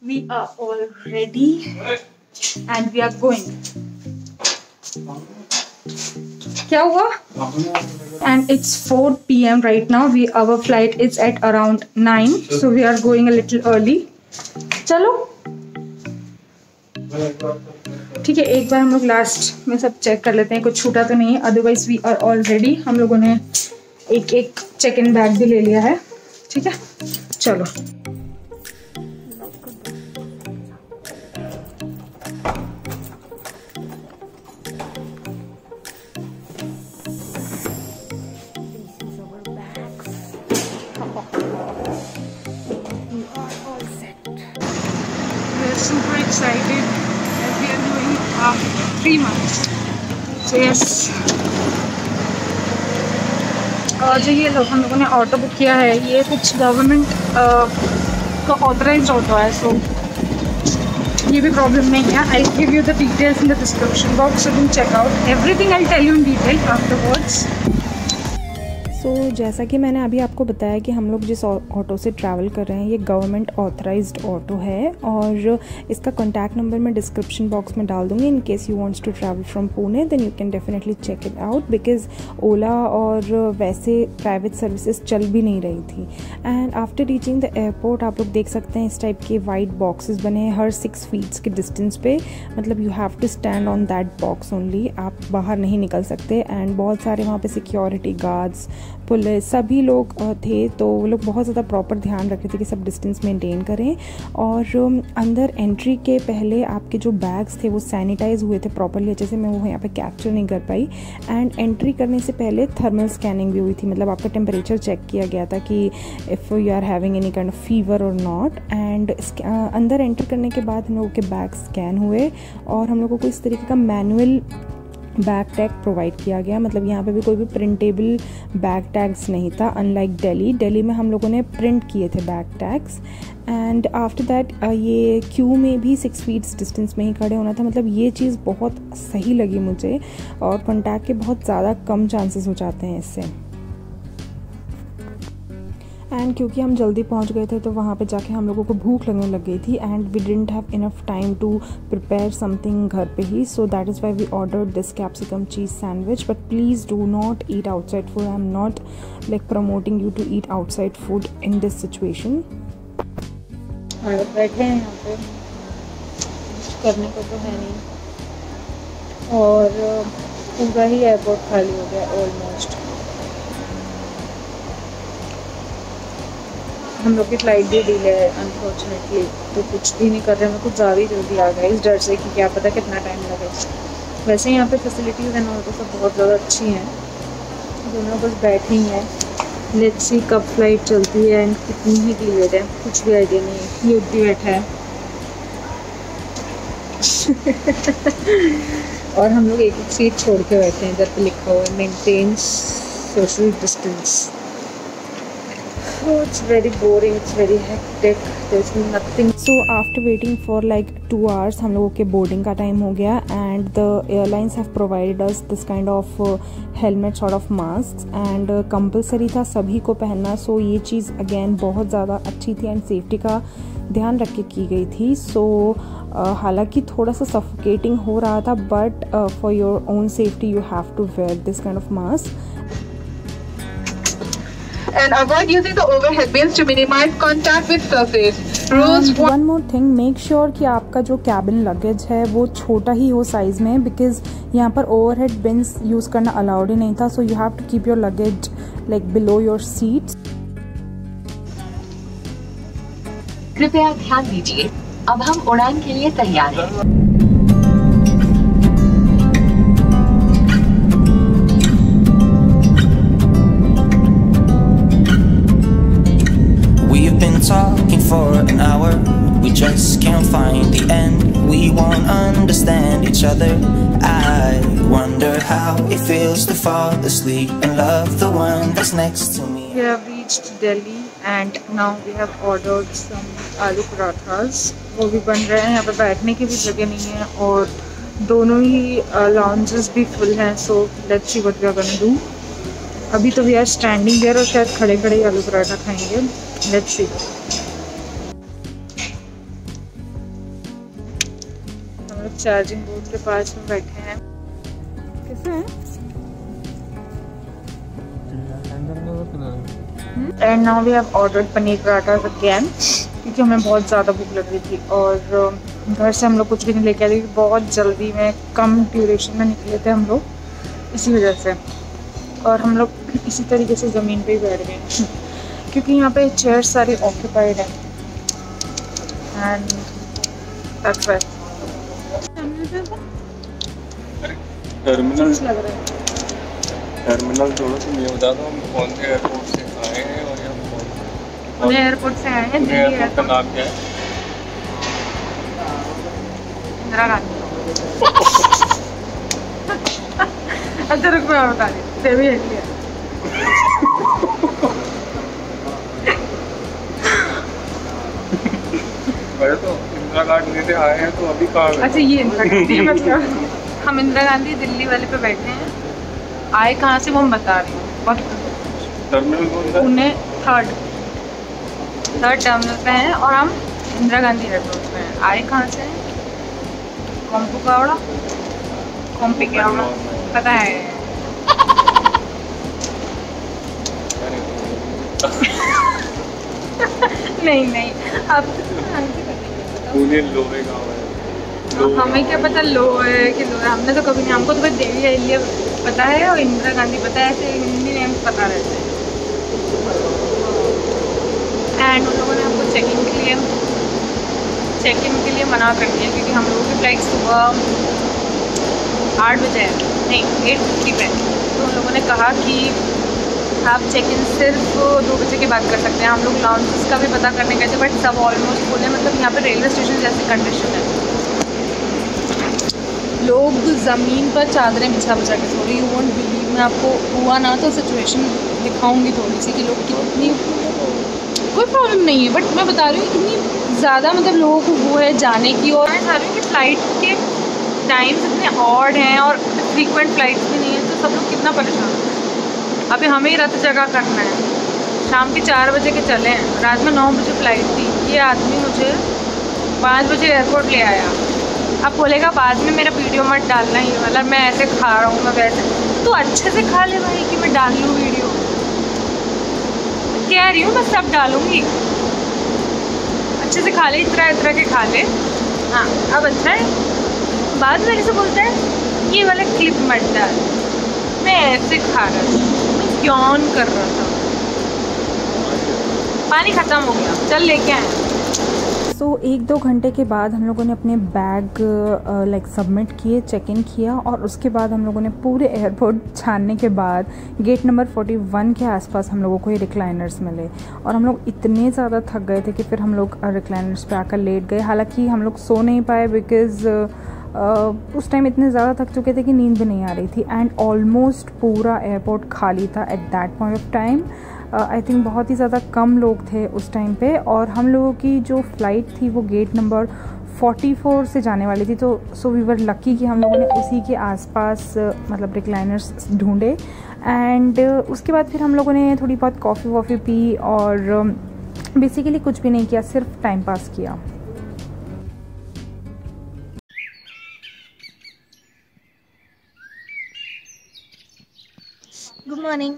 We are all ready and we are going. क्या हुआ? And it's 4 p.m. right now. Our flight is at around 9, so we are going a little early. चलो ठीक है, एक बार हम लोग last में सब चेक कर लेते हैं कुछ छूटा तो नहीं है, otherwise we are all ready. हम लोगों ने एक एक चेक इन बैग भी ले लिया है, ठीक है चलो। Super excited as we are doing after 3 months. So yes. और जो ये लोग हम लोगों ने ऑटो बुक किया है, ये कुछ गवर्नमेंट का ऑथराइज्ड ऑटो है, सो ये भी प्रॉब्लम नहीं है। I give you the details in the description box, so you can check out everything. I tell you in detail afterwards. So जैसा कि मैंने अभी आपको बताया कि हम लोग जिस ऑटो से ट्रैवल कर रहे हैं ये गवर्नमेंट ऑथराइज्ड ऑटो है, और इसका कॉन्टैक्ट नंबर मैं डिस्क्रिप्शन बॉक्स में डाल दूँगी। In case you wants to travel from Pune then you can definitely check it out, because Ola और वैसे प्राइवेट सर्विसेज चल भी नहीं रही थी। And after reaching the airport आप लोग देख सकते हैं इस टाइप के वाइट बॉक्सेस बने हैं हर 6 फीट्स के डिस्टेंस पे, मतलब you have to stand on that box only, आप बाहर नहीं निकल सकते। एंड बहुत सारे वहाँ पे सिक्योरिटी गार्ड्स, पुलिस, सभी लोग थे, तो वो लोग बहुत ज़्यादा प्रॉपर ध्यान रख रहे थे कि सब डिस्टेंस मेंटेन करें। और अंदर एंट्री के पहले आपके जो बैग्स थे वो सैनिटाइज हुए थे प्रॉपरली, अच्छे से मैं वो यहाँ पे कैप्चर नहीं कर पाई। एंड एंट्री करने से पहले थर्मल स्कैनिंग भी हुई थी, मतलब आपका टेम्परेचर चेक किया गया था कि if you are having any kind of fever or not. And अंदर एंटर करने के बाद हम लोगों के बैग स्कैन हुए और हम लोगों को इस तरीके का मैनुअल बैग टैग प्रोवाइड किया गया, मतलब यहाँ पे भी कोई भी प्रिंटेबल बैग टैग्स नहीं था, अनलाइक दिल्ली में हम लोगों ने प्रिंट किए थे bag tags. And after that ये क्यू में भी 6 फीट्स डिस्टेंस में ही खड़े होना था, मतलब ये चीज़ बहुत सही लगी मुझे, और कॉन्टैक्ट के बहुत ज़्यादा कम चांसेस हो जाते हैं इससे। एंड क्योंकि हम जल्दी पहुंच गए थे तो वहाँ पे जाके हम लोगों को भूख लगने लग गई थी, and we didn't have enough time to prepare something घर पे ही, so that is why we ordered this capsicum cheese sandwich. But please do not eat outside food, I am not like promoting you to eat outside food in this situation. बैठे हैं यहाँ पे, कुछ करने को तो है नहीं, और पूरा ही एयरपोर्ट खाली हो गया ऑलमोस्ट। हम लोग की फ़्लाइट भी डिले है अनफॉर्चुनेटली, तो कुछ भी नहीं कर रहे हैं। मैं कुछ ज़्यादा ही जल्दी आ गया इस डर से कि क्या पता कितना टाइम लगे। वैसे यहाँ पे फैसिलिटीज़ एंड ऑल तो सब बहुत ज़्यादा अच्छी हैं, दोनों बस बैठे ही हैं। लेट्स सी कब फ्लाइट चलती है एंड कितनी ही डिलेड है, कुछ भी आइडिया नहीं है। ये भी बैठा है और हम लोग एक एक सीट छोड़ के बैठे हैं, इधर पे लिखा हुआ है maintain social distance. Oh, it's very boring, it's very hectic, there's nothing. So after waiting for like 2 hours हम लोगों के बोर्डिंग का टाइम हो गया, and the airlines have provided us this kind of helmet sort of masks, and compulsory था सभी को पहनना। so ये चीज़ again बहुत ज़्यादा अच्छी थी एंड सेफ्टी का ध्यान रख के की गई थी। so हालांकि थोड़ा सा suffocating हो रहा था, but for your own safety you have to wear this kind of mask. And avoid using the overhead bins to minimize contact with surface. Rules. One more thing, make sure कि आपका जो cabin luggage है वो छोटा ही हो size में, because यहाँ पर overhead bins यूज करना अलाउड ही नहीं था, so you have to keep your luggage like below your seats. कृपया ध्यान दीजिए, अब हम उड़ान के लिए तैयार हैं। Talking for an hour, we just can't find the end. We won't understand each other. I wonder how it feels to fall asleep and love the one that's next to me. We have reached Delhi and now we have ordered some aloo parathas. वो भी बन रहे हैं, यहाँ पे बैठने की भी जगह नहीं है और दोनों ही लाउंजेस भी फुल हैं। so let's see what we are gonna do. अभी तो वी आर स्टैंडिंग देयर और शायद खड़े खड़े ही आलू पराठा खाएंगे। Let's see. हम लोग चार्जिंग बोर्ड के पास में बैठे हैं। कैसे हैं? And now we have ordered paneer paratha again, क्योंकि हमें बहुत ज़्यादा भूख लग रही थी और घर से हम लोग कुछ भी नहीं लेके आए थे, बहुत जल्दी में कम ड्यूरेशन में निकले थे हम लोग, इसी वजह से। और हम लोग इसी तरीके से ज़मीन पे ही बैठ गए क्योंकि यहाँ पे चेयर सारी ऑक्यूपाइड है एंड दैट्स व्हाई। टर्मिनल लग रहा है टर्मिनल थोड़ा सा मैं बता दूँ, हम कौन से एयरपोर्ट से आए हैं और हम एयरपोर्ट से आए हैं, दिल्ली एयरपोर्ट का नाम क्या है? इंदिरा गांधी। अच्छा रुक मैं बता रही देवी है। अरे तो इंदिरा गांधी से आए हैं तो अभी कहाँ? अच्छा ये इंदिरा गांधी मतलब हम इंदिरा गांधी दिल्ली वाले पे बैठे हैं। आए कहाँ से वो हम बता रहे हैं। टर्मिनल कौन सा? पुणे थर्ड टर्मिनल पे हैं और हम इंदिरा गांधी एयरपोर्ट पे हैं। आए कहाँ से? कॉम्पू कावड़ा, कॉम्पी कावड़ा पता है। नहीं आप पुणे लोहे गाँव है। हमें क्या पता लो है कि लो है, हमने तो कभी नहीं, हमको तो बस देवी अहिल्या पता है और इंदिरा गांधी पता है, ऐसे हिंदी नेम पता रहते हैं। एंड उन लोगों ने हमको चेक इन के लिए मना कर दिया क्योंकि हम लोगों की फ्लाइट सुबह 8 बजे है, नहीं 8:50 पे। तो उन लोगों ने कहा कि आप चेक इन सिर्फ 2 बजे के बाद कर सकते हैं। हम लोग लाउंजेस का भी पता करने गए थे बट सब ऑलमोस्ट फुल है, मतलब यहाँ पे रेलवे स्टेशन जैसी कंडीशन है, लोग ज़मीन पर चादरें बिछा के सो रही। यू वोंट बिलीव, मैं आपको हुआ ना तो सिचुएशन दिखाऊंगी थोड़ी सी कि लोग कितनी, कोई प्रॉब्लम नहीं है बट मैं बता रही हूँ कितनी ज़्यादा मतलब लोगों को वो है जाने की। और मैं बता रही हूँ कि फ़्लाइट के टाइम्स इतने ऑड हैं और फ्रीक्वेंट फ्लाइट्स भी नहीं है, तो सब लोग कितना परेशान हैं। अभी हमें ही रत जगह करना है, शाम के 4 बजे के चले हैं, रात में 9 बजे फ़्लाइट थी। ये आदमी मुझे 5 बजे एयरपोर्ट ले आया। अब बोलेगा बाद में मेरा वीडियो मत डालना, ये वाला मैं ऐसे खा रहा हूँ, मैं वैसे। तो अच्छे से खा ले भाई कि मैं डाल लूँ वीडियो, कह रही हूँ मैं सब डालूँगी। अच्छे से खा ले, इतना के खा ले। हाँ अब अच्छा है। बाद मेरे से बोलता है ये वाला क्लिप मत डाल, मैं ऐसे खा रहा था, मैं यौन कर रहा था। पानी ख़त्म हो गया, चल लेके आए। सो 1-2 घंटे के बाद हम लोगों ने अपने बैग सबमिट किए, चेक इन किया और उसके बाद हम लोगों ने पूरे एयरपोर्ट छानने के बाद गेट नंबर 41 के आसपास हम लोगों को ये रिक्लाइनर्स मिले और हम लोग इतने ज़्यादा थक गए थे कि फिर हम लोग रिक्लाइनर्स पे आकर लेट गए। हालांकि हम लोग सो नहीं पाए बिकॉज़ उस टाइम इतने ज़्यादा थक चुके थे कि नींद भी नहीं आ रही थी एंड ऑलमोस्ट पूरा एयरपोर्ट खाली था at that point of time. I think बहुत ही ज़्यादा कम लोग थे उस टाइम पे और हम लोगों की जो फ़्लाइट थी वो गेट नंबर 44 से जाने वाली थी। तो सो वी वर लकी कि हम लोगों ने उसी के आसपास मतलब रिक्लाइनर्स ढूंढे एंड उसके बाद फिर हम लोगों ने थोड़ी बहुत कॉफ़ी वॉफ़ी पी और बेसिकली कुछ भी नहीं किया, सिर्फ टाइम पास किया। Good morning.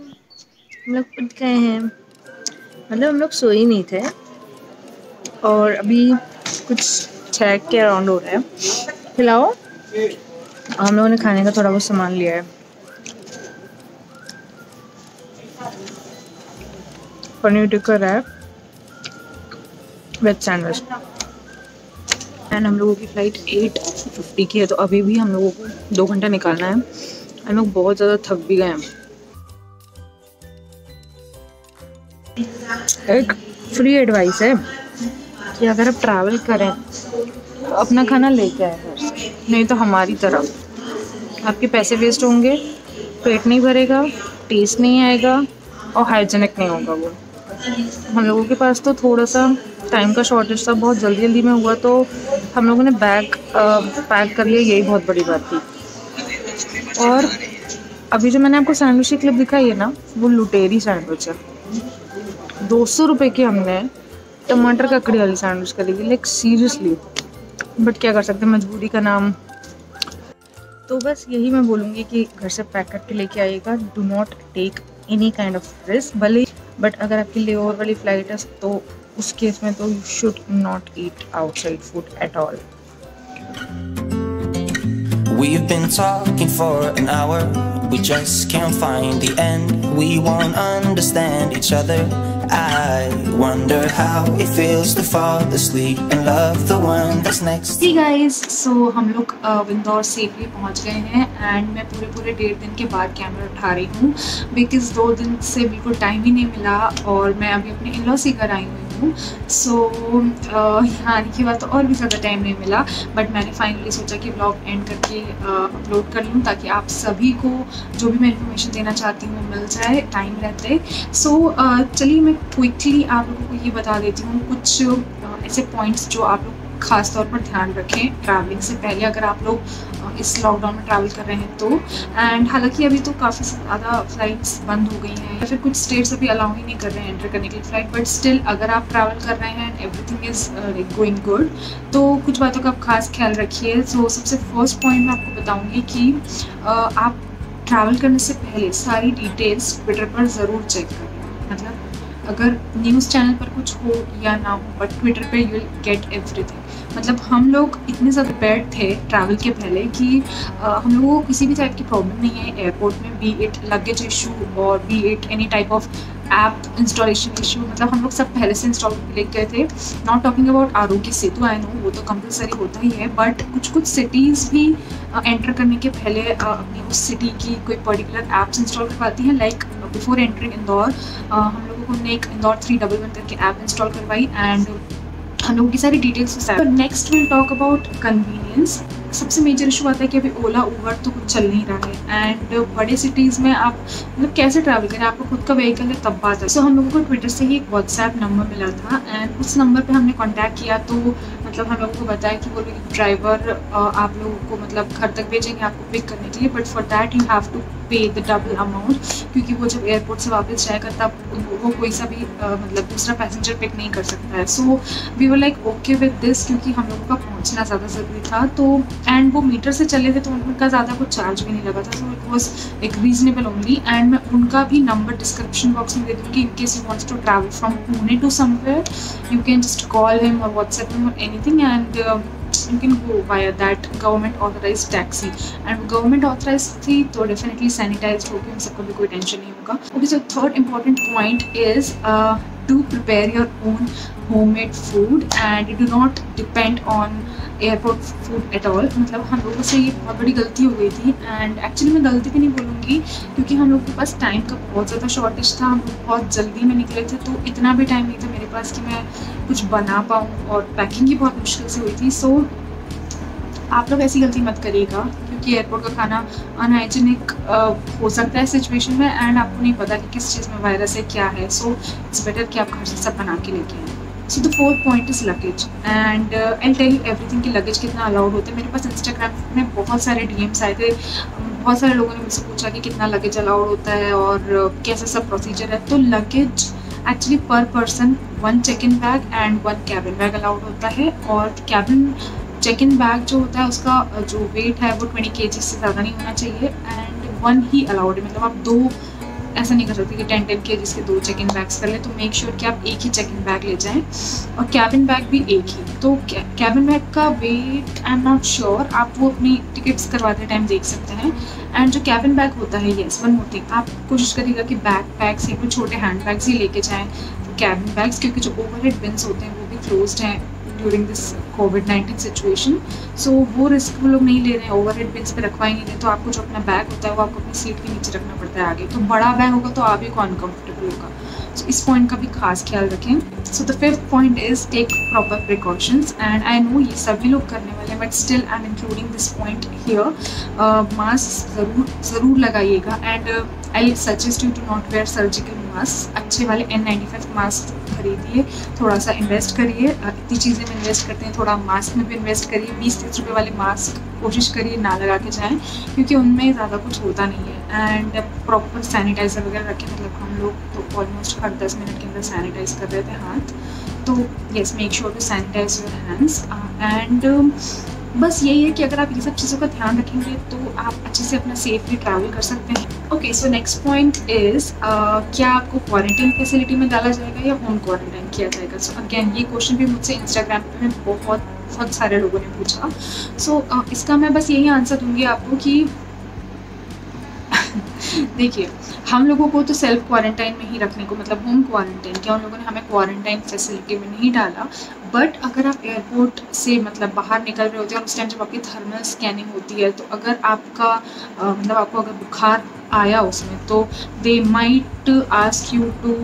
हम लोग उठ गए हैं, मतलब हम लोग सोए ही नहीं थे और अभी कुछ 6 के अराउंड हो रहा है। खिलाओ। हम लोगों ने खाने का थोड़ा बहुत सामान लिया है, paneer tikka wrap, veg sandwich and हम लोगों की फ़्लाइट 8:50 की है तो अभी भी हम लोगों को 2 घंटा निकालना है। हम लोग बहुत ज़्यादा थक भी गए हैं। एक फ्री एडवाइस है कि अगर आप ट्रैवल करें तो अपना खाना लेके आए घर से, नहीं तो हमारी तरह आपके पैसे वेस्ट होंगे, पेट नहीं भरेगा, टेस्ट नहीं आएगा और हाइजीनिक नहीं होगा वो। हम लोगों के पास तो थोड़ा सा टाइम का शॉर्टेज था, बहुत जल्दी में हुआ तो हम लोगों ने बैग पैक कर लिया, यही बहुत बड़ी बात थी। और अभी जो मैंने आपको सैंडविच की क्लिप दिखाई है ना, वो लुटेरी सैंडविच है। 200 रुपये की हमने टमाटर ककड़ी वाली सैंडविच करी, लाइक सीरियसली बट क्या कर सकते हैं, मजबूरी का नाम। तो बस यही मैं बोलूँगी कि घर से पैक करके लेके आइएगा, do not take any kind of risk भले, बट अगर आपकी लेओवर वाली फ्लाइट है तो उस केस में तो you should not eat outside food at all. We've been talking for an hour, we just can't find the end. We won't understand each other. I wonder how it feels to fall asleep and love the one that's next. Hey guys, so हम लोग Indore safely पहुंच गए हैं and मैं पूरे 1.5 दिन के बाद कैमरा उठा रही हूँ बिकॉज 2 दिन से बिल्कुल टाइम ही नहीं मिला और मैं अभी अपने इन-लॉ से घर आई हुई हूँ। सो यहाँ आने के बाद तो और भी ज़्यादा टाइम नहीं मिला, बट मैंने फाइनली सोचा कि ब्लॉग एंड करके अपलोड कर लूँ ताकि आप सभी को जो भी मैं इन्फॉर्मेशन देना चाहती हूँ मिल जाए टाइम रहते। सो चलिए मैं क्विकली आप लोगों को ये बता देती हूँ कुछ ऐसे पॉइंट्स जो आप लोग ख़ास तौर पर ध्यान रखें ट्रैवलिंग से पहले अगर आप लोग इस लॉकडाउन में ट्रैवल कर रहे हैं तो। एंड हालांकि अभी तो काफ़ी ज़्यादा फ़्लाइट्स बंद हो गई हैं या फिर कुछ स्टेट्स अभी अलाउ ही नहीं कर रहे हैं एंटर करने के लिए फ़्लाइट, बट स्टिल अगर आप ट्रैवल कर रहे हैं and everything is going good तो कुछ बातों का आप खास ख्याल रखिए। सो सबसे फर्स्ट पॉइंट मैं आपको बताऊँगी कि आप ट्रैवल करने से पहले सारी डिटेल्स ट्विटर पर ज़रूर चेक करें। मतलब अगर न्यूज़ चैनल पर कुछ हो या ना हो बट ट्विटर पे यू विल गेट एवरीथिंग। मतलब हम लोग इतने ज़्यादा प्रिपेयर्ड थे ट्रैवल के पहले कि हम लोगों को किसी भी टाइप की प्रॉब्लम नहीं है एयरपोर्ट में, बी इट लगेज इशू और B it any type of app installation issue. मतलब हम लोग सब पहले से इंस्टॉल करके लेके गए थे। Not talking about Aarogya Setu, I know वो तो कंपलसरी होता ही है, बट कुछ सिटीज़ भी एंटर करने के पहले अपनी उस सिटी की कोई पर्टिकुलर ऐप्स इंस्टॉल करवाती हैं। लाइक बिफोर एंटरिंग इंदौर हम लोगों को एक इंदौर 311 करके ऐप इंस्टॉल करवाई एंड हम लोगों की सारी details. Next will talk about convenience. सबसे मेजर इशू आता है कि अभी ओला उबर तो कुछ चल नहीं रहा है एंड बड़े सिटीज़ में आप मतलब कैसे ट्रैवल करें, आपको खुद का व्हीकल है तब बात है। सो हम लोगों को ट्विटर से ही एक व्हाट्सएप नंबर मिला था एंड उस नंबर पे हमने कांटेक्ट किया तो मतलब हम लोगों को बताया कि वो लोग ड्राइवर आप लोगों को मतलब घर तक भेजेंगे आपको पिक करने के लिए, but for that you have to pay the double amount क्योंकि वो जब एयरपोर्ट से वापस जाएगा तब वो कोई सा भी मतलब दूसरा पैसेंजर पिक नहीं कर सकता है। So we were like okay with this क्योंकि हम लोगों का पहुंचना ज़्यादा ज़रूरी था। तो एंड वो मीटर से चले थे तो उनका ज़्यादा कुछ चार्ज भी नहीं लगा था। सो इट वॉज एक रीजनेबल ओनली एंड मैं उनका भी नंबर डिस्क्रिप्शन बॉक्स में दे दूँगी in case you wants to travel from Pune to somewhere you can just call him or WhatsApp him or anything and you can go via that government authorized taxi and government authorized थी तो definitely sanitized होगी, उन सबको भी कोई tension नहीं होगा। Okay, so third important point is to prepare your own homemade food and do not depend on airport food at all. मतलब हम लोगों से ये बहुत बड़ी गलती हो गई थी एंड एक्चुअली मैं गलती भी नहीं बोलूँगी क्योंकि हम लोग के पास टाइम का बहुत ज़्यादा शॉर्टेज था। हम लोग बहुत जल्दी में निकले थे तो इतना भी टाइम नहीं था मेरे पास कि मैं कुछ बना पाऊँ और पैकिंग ही बहुत मुश्किल से हुई थी। सो आप लोग ऐसी गलती मत करिएगा क्योंकि एयरपोर्ट का खाना अनहाइजीनिक हो सकता है सिचुएशन में एंड आपको नहीं पता कि किस चीज़ में वायरस है क्या है। सो इट्स बेटर कि आप घर से सब बना के लेके आएँ। So the fourth point is luggage and I tell you everything कि लगेज कितना अलाउड होता है। मेरे पास इंस्टाग्राम में बहुत सारे DMs आए थे, बहुत सारे लोगों ने मुझसे पूछा कि कितना लगेज अलाउड होता है और कैसा सब प्रोसीजर है। तो लगेज एक्चुअली पर person 1 check-in bag and 1 cabin bag allowed होता है और कैबिन चेक-इन बैग जो होता है उसका जो वेट है वो 20 kg से ज़्यादा नहीं होना चाहिए एंड 1 ही अलाउड है। मतलब आप 2 ऐसा नहीं कर सकते कि 10 kg के 2 चेक-इन बैग्स कर ले। तो मेक श्योर कि आप एक ही चेक-इन बैग ले जाएं और कैबिन बैग भी एक ही। तो कैबिन बैग का weight I am not sure, आप वो अपनी टिकट्स करवाते टाइम देख सकते हैं। एंड जो कैबिन बैग होता है येस वन मोर थिंग, आप कोशिश करिएगा कि बैक पैक्स या कोई छोटे हैंड बैग्स ही लेके जाएँ कैबिन बैग्स क्योंकि जो ओवरहेड बिन्स होते हैं वो भी क्लोज्ड हैं ड्यूरिंग दिस कोविड-19 सिचुएशन। सो वो रिस्क वो लोग नहीं ले रहे हैं, ओवरहेड बिन्स पे रखवा ही नहीं रहे। तो आपको जो अपना बैग होता है वो आपको अपनी सीट के नीचे रखना पड़ता है आगे। तो बड़ा बैग होगा तो आप ही को अनकम्फर्टेबल होगा। सो इस पॉइंट का भी खास ख्याल रखें। So the fifth point is take proper precautions and I know ये सभी लोग करने वाले हैं but still I am including this point here. Mask ज़रूर लगाइएगा and I suggest you to not wear surgical mask. अच्छे वाले N95 मास्क खरीदिए, थोड़ा सा इन्वेस्ट करिए। इतनी चीज़ें में इन्वेस्ट करते हैं, थोड़ा मास्क में भी इन्वेस्ट करिए। 20-30 रुपये वाले मास्क कोशिश करिए ना लगा के जाएँ क्योंकि उनमें ज़्यादा कुछ होता नहीं है एंड प्रॉपर सैनिटाइज़र वगैरह रखें। मतलब हम लोग तो ऑलमोस्ट हर 10 मिनट के अंदर सैनिटाइज़ कर रहे थे हाथ। तो yes, make sure to sanitize your hands and बस यही है कि अगर आप ये सब चीज़ों का ध्यान रखेंगे तो आप अच्छे से अपना सेफली ट्रैवल कर सकते हैं। Okay, so next point is क्या आपको क्वारंटाइन फैसिलिटी में डाला जाएगा या होम क्वारंटाइन किया जाएगा। सो अगेन ये क्वेश्चन भी मुझसे इंस्टाग्राम पे बहुत सारे लोगों ने पूछा। सो इसका मैं बस यही आंसर दूंगी आपको कि देखिए, हम लोगों को तो सेल्फ क्वारंटाइन में ही रखने को, मतलब होम क्वारंटाइन किया, उन लोगों ने हमें क्वारंटाइन फैसिलिटी में नहीं डाला। बट अगर आप एयरपोर्ट से मतलब बाहर निकल रहे होते हैं और उस टाइम जब आपकी थर्मल स्कैनिंग होती है, तो अगर आपका मतलब आपको अगर बुखार आया उसमें, तो they might ask you to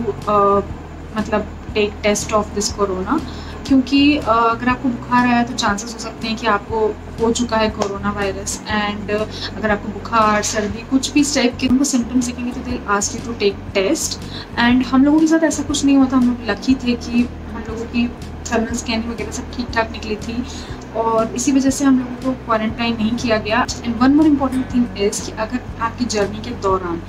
मतलब take test of this corona, क्योंकि अगर आपको बुखार आया तो चांसेस हो सकते हैं कि आपको हो चुका है कोरोना वायरस। एंड अगर आपको बुखार, सर्दी, कुछ भी इस टाइप के उनको सिम्टम्स दिखेंगे तो they ask you to take test. And हम लोगों के साथ ऐसा कुछ नहीं हुआ था, हम लोग लकी थे कि हम लोगों की थर्मल स्कैनिंग वगैरह सब ठीक ठाक निकली थी और इसी वजह से हम लोगों को क्वारंटाइन नहीं किया गया। And one more important thing is कि अगर आपकी जर्नी के दौरान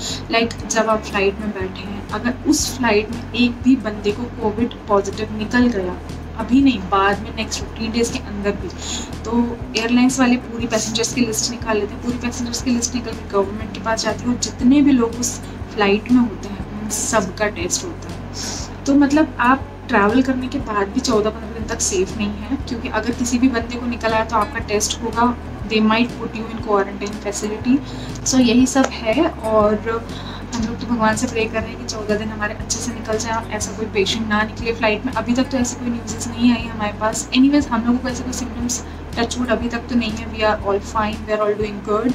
जब आप फ्लाइट में बैठे हैं, अगर उस फ्लाइट में एक भी बंदे को कोविड पॉजिटिव निकल गया, अभी नहीं बाद में नेक्स्ट 15 डेज़ के अंदर भी, तो एयरलाइंस वाले पूरी पैसेंजर्स की लिस्ट निकाल लेते हैं। पूरी पैसेंजर्स की लिस्ट निकल के गवर्नमेंट के पास जाती है और जितने भी लोग उस फ्लाइट में होते हैं उन सबका टेस्ट होता है। तो मतलब आप ट्रैवल करने के बाद भी 14-15 दिन तक सेफ़ नहीं है, क्योंकि अगर किसी भी बंदे को निकल आया तो आपका टेस्ट होगा, they might put you in quarantine facility. So यही सब है और हम लोग तो भगवान से प्रे कर रहे हैं कि 14 दिन हमारे अच्छे से निकल जाए, ऐसा कोई पेशेंट ना निकले फ्लाइट में। अभी तक तो ऐसी कोई न्यूज़ नहीं आई हमारे पास। एनीवेज हम लोगों को ऐसे कोई सिम्टम्स टचवुड अभी तक तो नहीं है। We are all fine, we are all doing good.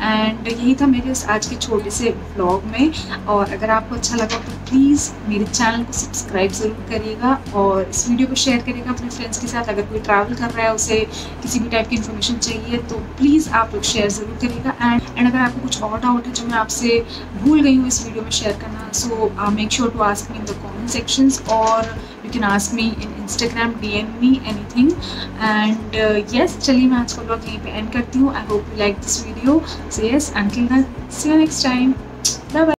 And यही था मेरे आज के छोटे से व्लॉग में। और अगर आपको अच्छा लगा तो प्लीज़ मेरे चैनल को सब्सक्राइब ज़रूर करिएगा और इस वीडियो को शेयर करिएगा अपने फ्रेंड्स के साथ। अगर कोई ट्रैवल कर रहा है, उसे किसी भी टाइप की इन्फॉर्मेशन चाहिए तो प्लीज़ आप लोग शेयर ज़रूर करिएगा। एंड अगर आपको कुछ और डाउट है जो मैं आपसे भूल गई हूँ इस वीडियो में शेयर करना, so make sure to ask me in the comment sections और you can ask me in Instagram, DM me anything. And yes, चलिए मैं आज का ब्लॉग यहीं पे एंड करती हूँ। I hope you like this video. So yes, until then, see you next time. Bye bye.